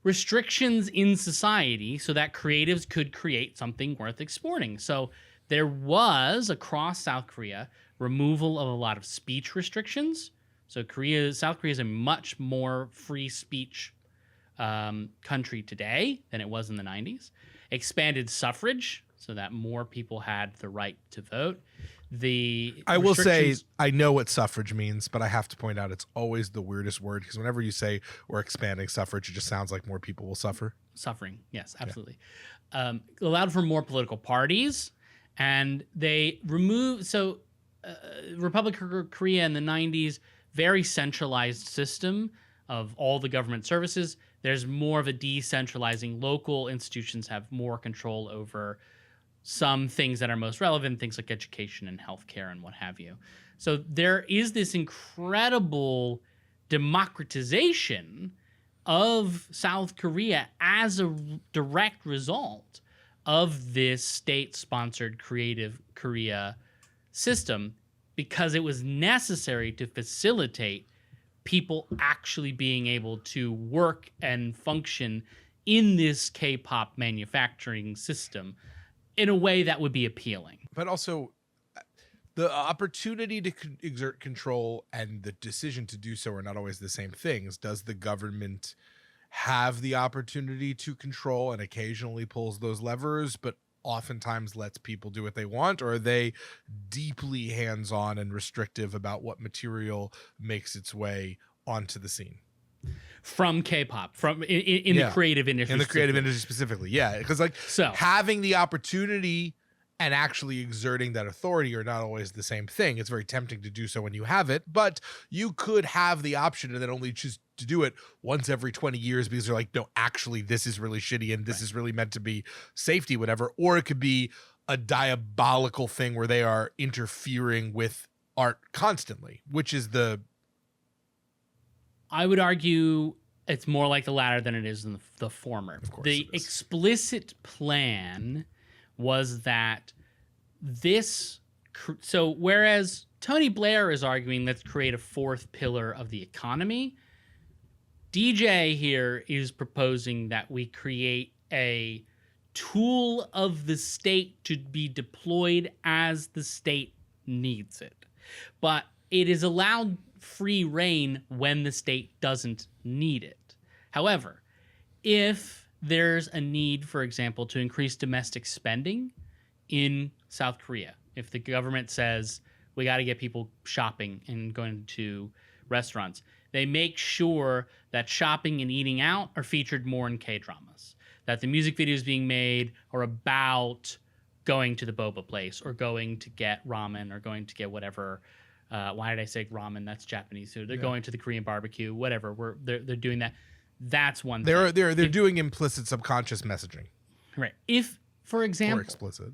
B: restrictions in society so that creatives could create something worth exporting. So there was, across South Korea, removal of a lot of speech restrictions. So South Korea is a much more free speech country today than it was in the 90s. Expanded suffrage so that more people had the right to vote. I will say,
A: I know what suffrage means, but I have to point out it's always the weirdest word, because whenever you say we're expanding suffrage, it just sounds like more people will suffer.
B: Suffering, yes, absolutely. Yeah. Allowed for more political parties, and they removed... So Republic of Korea in the 90s, very centralized system of all the government services. There's more of a decentralizing. Local institutions have more control over some things that are most relevant, things like education and healthcare and what have you. So there is this incredible democratization of South Korea as a direct result of this state-sponsored Creative Korea system, because it was necessary to facilitate people actually being able to work and function in this K-pop manufacturing system in a way that would be appealing.
A: But also, the opportunity to exert control and the decision to do so are not always the same things. Does the government have the opportunity to control and occasionally pulls those levers, but oftentimes lets people do what they want? Or are they deeply hands-on and restrictive about what material makes its way onto the scene?
B: From K-pop, in the creative industry.
A: In the creative industry specifically, yeah. Because having the opportunity and actually exerting that authority are not always the same thing. It's very tempting to do so when you have it, but you could have the option and then only choose to do it once every 20 years because you're like, no, actually, this is really shitty and this is really meant to be safety, whatever. Or it could be a diabolical thing where they are interfering with art constantly, which is
B: I would argue it's more like the latter than it is in the former.
A: Of course,
B: the explicit plan was that whereas Tony Blair is arguing let's create a fourth pillar of the economy, DJ here is proposing that we create a tool of the state to be deployed as the state needs it. But it is allowed free reign when the state doesn't need it. However, if there's a need, for example, to increase domestic spending in South Korea, if the government says we got to get people shopping and going to restaurants, they make sure that shopping and eating out are featured more in K-dramas, that the music videos being made are about going to the boba place or going to get ramen or going to get whatever. Why did I say ramen? That's Japanese food. They're going to the Korean barbecue, whatever. They're doing that. That's one thing.
A: They're doing implicit subconscious messaging.
B: Right. If, for example,
A: or explicit.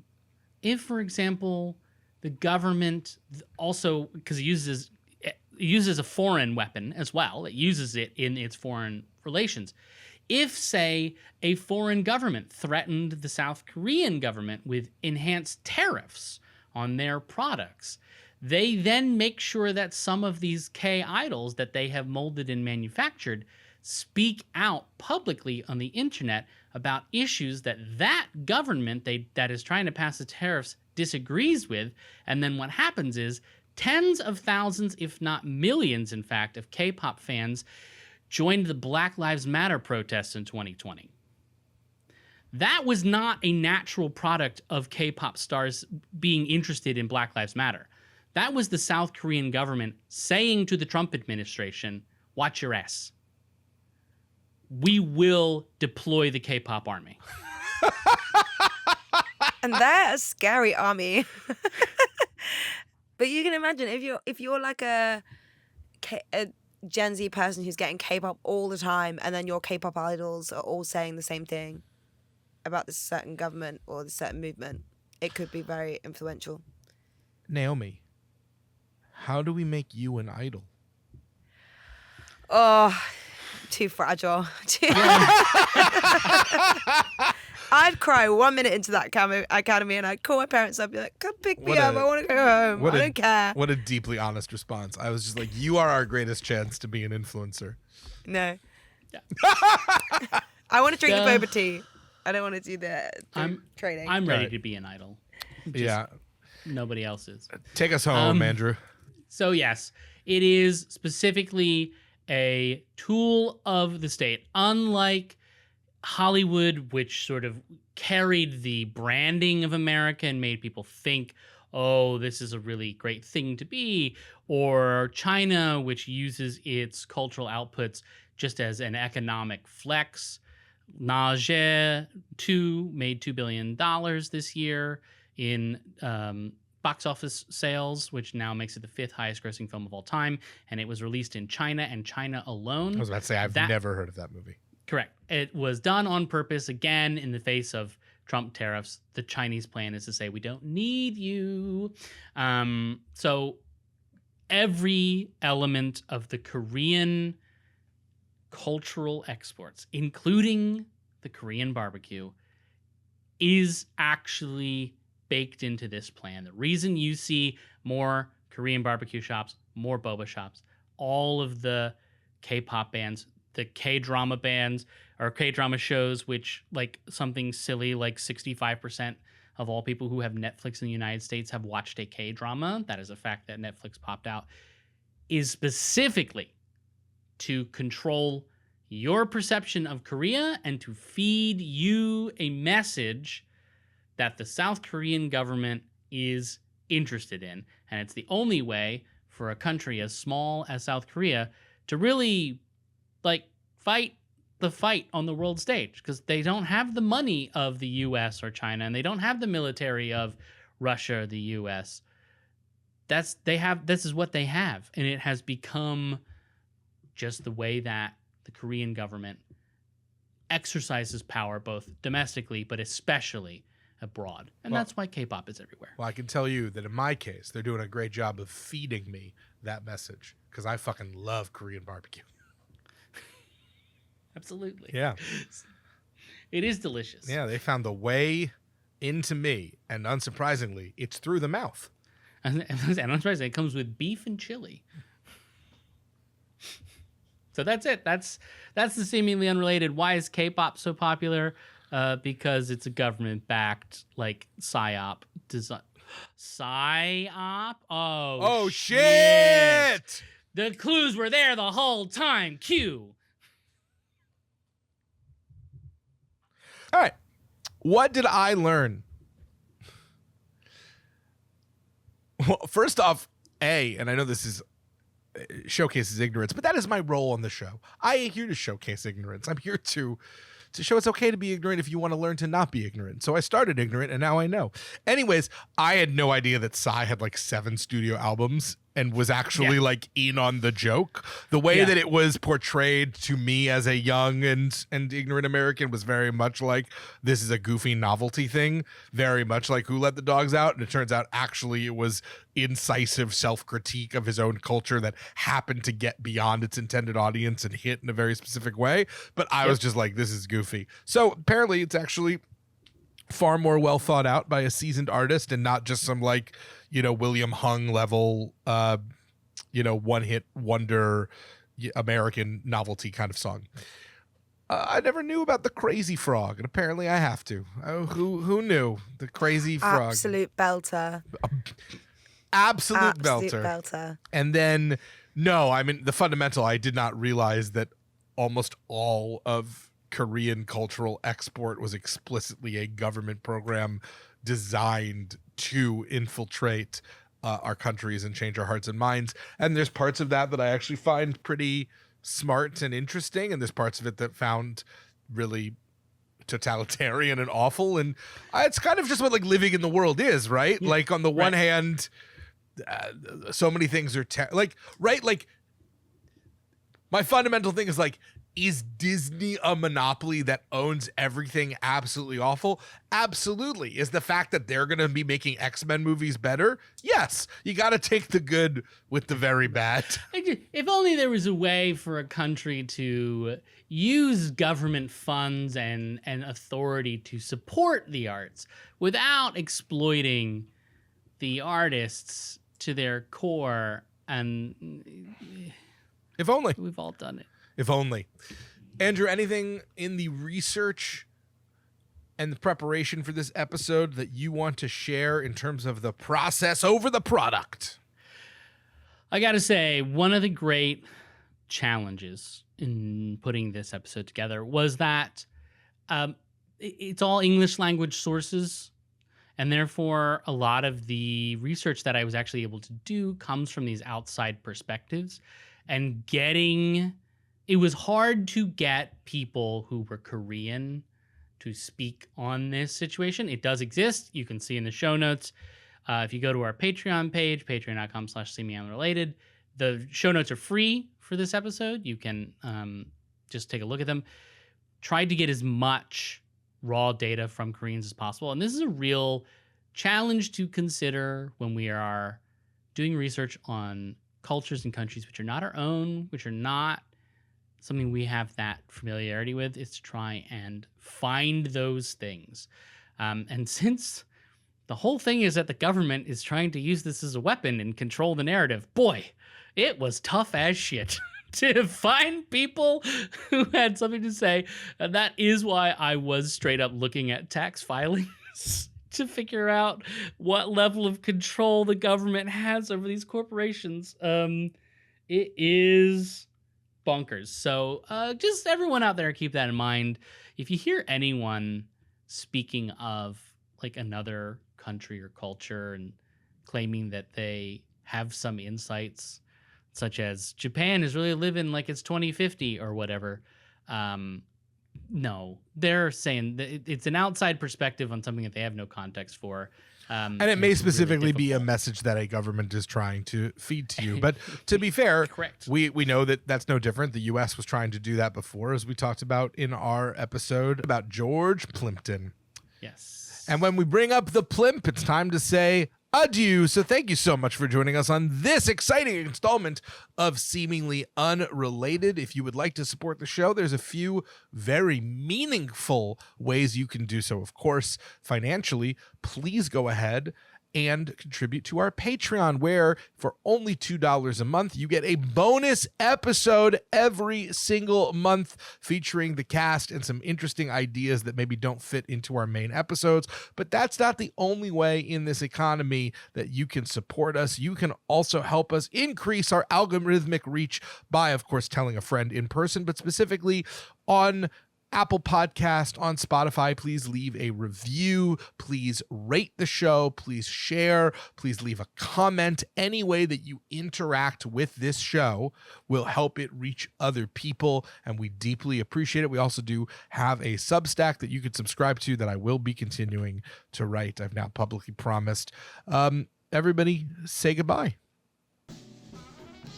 B: If, for example, the government also, because it uses a foreign weapon as well. It uses it in its foreign relations. If, say, a foreign government threatened the South Korean government with enhanced tariffs on their products, they then make sure that some of these K-idols that they have molded and manufactured speak out publicly on the internet about issues that government that is trying to pass the tariffs disagrees with. And then what happens is tens of thousands, if not millions, in fact, of K-pop fans joined the Black Lives Matter protests in 2020. That was not a natural product of K-pop stars being interested in Black Lives Matter. That was the South Korean government saying to the Trump administration, watch your ass. We will deploy the K-pop army.
C: And they're a scary army. But you can imagine if you're like a Gen Z person who's getting K-pop all the time, and then your K-pop idols are all saying the same thing about this certain government or this certain movement, it could be very influential.
A: Naomi, how do we make you an idol?
C: Oh, too fragile. I'd cry 1 minute into that academy and I'd call my parents up and be like, come pick me up. I want to go home. I don't care.
A: What a deeply honest response. I was just like, you are our greatest chance to be an influencer.
C: No. Yeah. I want to drink the boba tea. I don't want to do the training.
B: I'm ready to be an idol.
A: Just
B: nobody else is.
A: Take us home, Andrew.
B: So yes, it is specifically a tool of the state. Unlike Hollywood, which sort of carried the branding of America and made people think, oh, this is a really great thing to be, or China, which uses its cultural outputs just as an economic flex. Nage 2 made $2 billion this year in box office sales, which now makes it the 5th highest grossing film of all time, and it was released in China and China alone.
A: I was about to say, I've never heard of that movie.
B: Correct. It was done on purpose, again, in the face of Trump tariffs. The Chinese plan is to say, we don't need you. So every element of the Korean cultural exports, including the Korean barbecue, is actually baked into this plan. The reason you see more Korean barbecue shops, more boba shops, all of the K-pop bands, the K-drama bands or K-drama shows, which like something silly like 65% of all people who have Netflix in the United States have watched a K-drama. That is a fact that Netflix popped out, is specifically to control your perception of Korea and to feed you a message that the South Korean government is interested in. And it's the only way for a country as small as South Korea to really fight the fight on the world stage, because they don't have the money of the US or China, and they don't have the military of Russia or the US. This is what they have, and it has become just the way that the Korean government exercises power both domestically but especially abroad. And that's why K-pop is everywhere.
A: Well, I can tell you that in my case, they're doing a great job of feeding me that message, because I fucking love Korean barbecue.
B: Absolutely.
A: Yeah.
B: It is delicious.
A: Yeah, they found the way into me, and unsurprisingly, it's through the mouth.
B: And unsurprisingly, it comes with beef and chili. So that's it. That's the Seemingly Unrelated. Why is K-pop so popular? Because it's a government-backed, PSY-Op design. PSY-Op? Oh,
A: shit!
B: The clues were there the whole time. Cue.
A: All right. What did I learn? Well, first off, and I know this is showcases ignorance, but that is my role on the show. I am here to showcase ignorance. I'm here to show it's okay to be ignorant if you want to learn to not be ignorant. So I started ignorant, and now I know. Anyways, I had no idea that Psy had 7 studio albums and was actually like in on the joke. The way that it was portrayed to me as a young and ignorant American was very much like, this is a goofy novelty thing, very much like Who Let the Dogs Out. And it turns out actually it was incisive self-critique of his own culture that happened to get beyond its intended audience and hit in a very specific way. But I was just like, this is goofy. So apparently it's actually far more well thought out by a seasoned artist and not just some like, William Hung level, one-hit wonder American novelty kind of song. I never knew about the Crazy Frog, and apparently I have to. Oh, who knew? The Crazy Frog.
C: Absolute belter.
A: Absolute belter. And then, the fundamental, I did not realize that almost all of Korean cultural export was explicitly a government program designed to infiltrate our countries and change our hearts and minds. And there's parts of that I actually find pretty smart and interesting, and there's parts of it that found really totalitarian and awful. And it's kind of just what like living in the world is, right? Yeah. Like on the one hand, so many things are like my fundamental thing is like, is Disney a monopoly that owns everything absolutely awful? Absolutely. Is the fact that they're going to be making X-Men movies better? Yes. You got to take the good with the very bad.
B: If only there was a way for a country to use government funds and authority to support the arts without exploiting the artists to their core. And
A: if only.
B: We've all done it.
A: If only. Andrew, anything in the research and the preparation for this episode that you want to share in terms of the process over the product?
B: I got to say, one of the great challenges in putting this episode together was that it's all English language sources. And therefore, a lot of the research that I was actually able to do comes from these outside perspectives. And it was hard to get people who were Korean to speak on this situation. It does exist. You can see in the show notes. If you go to our Patreon page, patreon.com/seemingly-unrelated, the show notes are free for this episode. You can just take a look at them. Tried to get as much raw data from Koreans as possible. And this is a real challenge to consider when we are doing research on cultures and countries which are not our own, which are not something we have that familiarity with, is to try and find those things. And since the whole thing is that the government is trying to use this as a weapon and control the narrative, boy, it was tough as shit to find people who had something to say. And that is why I was straight up looking at tax filings to figure out what level of control the government has over these corporations. It is bonkers. So just everyone out there, keep that in mind. If you hear anyone speaking of like another country or culture and claiming that they have some insights, such as Japan is really living like it's 2050 or whatever, no, they're saying that it's an outside perspective on something that they have no context for.
A: And it may specifically be a message that a government is trying to feed to you. But to be fair,
B: correct.
A: We know that that's no different. The U.S. was trying to do that before, as we talked about in our episode about George Plimpton.
B: Yes.
A: And when we bring up the plimp, it's time to say adieu. So thank you so much for joining us on this exciting installment of Seemingly Unrelated. If you would like to support the show, there's a few very meaningful ways you can do so. Of course, financially, please go ahead and contribute to our Patreon, where for only $2 a month, you get a bonus episode every single month featuring the cast and some interesting ideas that maybe don't fit into our main episodes. But that's not the only way in this economy that you can support us. You can also help us increase our algorithmic reach by, of course, telling a friend in person, but specifically on Apple Podcast, on Spotify. Please leave a review. Please rate the show. Please share. Please leave a comment. Any way that you interact with this show will help it reach other people, and we deeply appreciate it. We also do have a Substack that you could subscribe to that I will be continuing to write. I've now publicly promised. Everybody, say goodbye.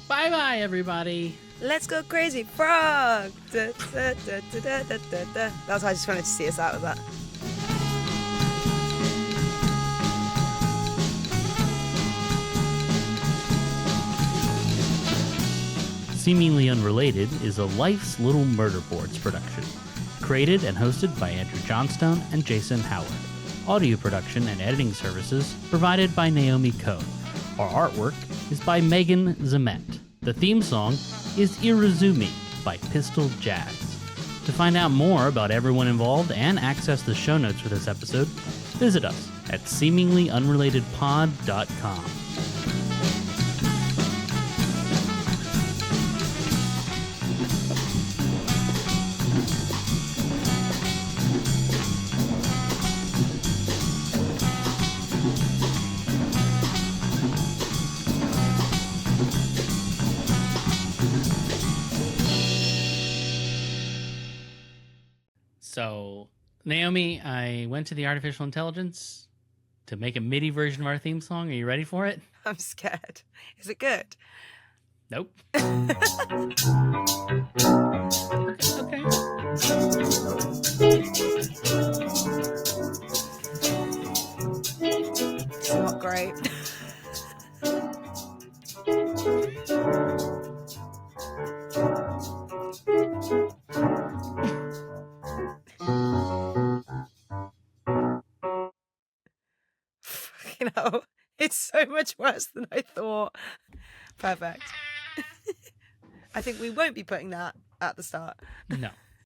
B: Bye-bye, everybody.
C: Let's go crazy, frog. Da, da, da, da, da, da, da, da. That's why I just wanted to see us out with that.
B: Seemingly Unrelated is a Life's Little Murder Boards production. Created and hosted by Andrew Johnstone and Jason Howard. Audio production and editing services provided by Naomi Cohn. Our artwork is by Megan Zemet. The theme song is Irizumi by Pistol Jazz. To find out more about everyone involved and access the show notes for this episode, visit us at seeminglyunrelatedpod.com. So, Naomi, I went to the artificial intelligence to make a MIDI version of our theme song. Are you ready for it?
C: I'm scared. Is it good?
B: Nope. Okay.
C: It's not great. You know, it's so much worse than I thought. Perfect. I think we won't be putting that at the start.
B: No.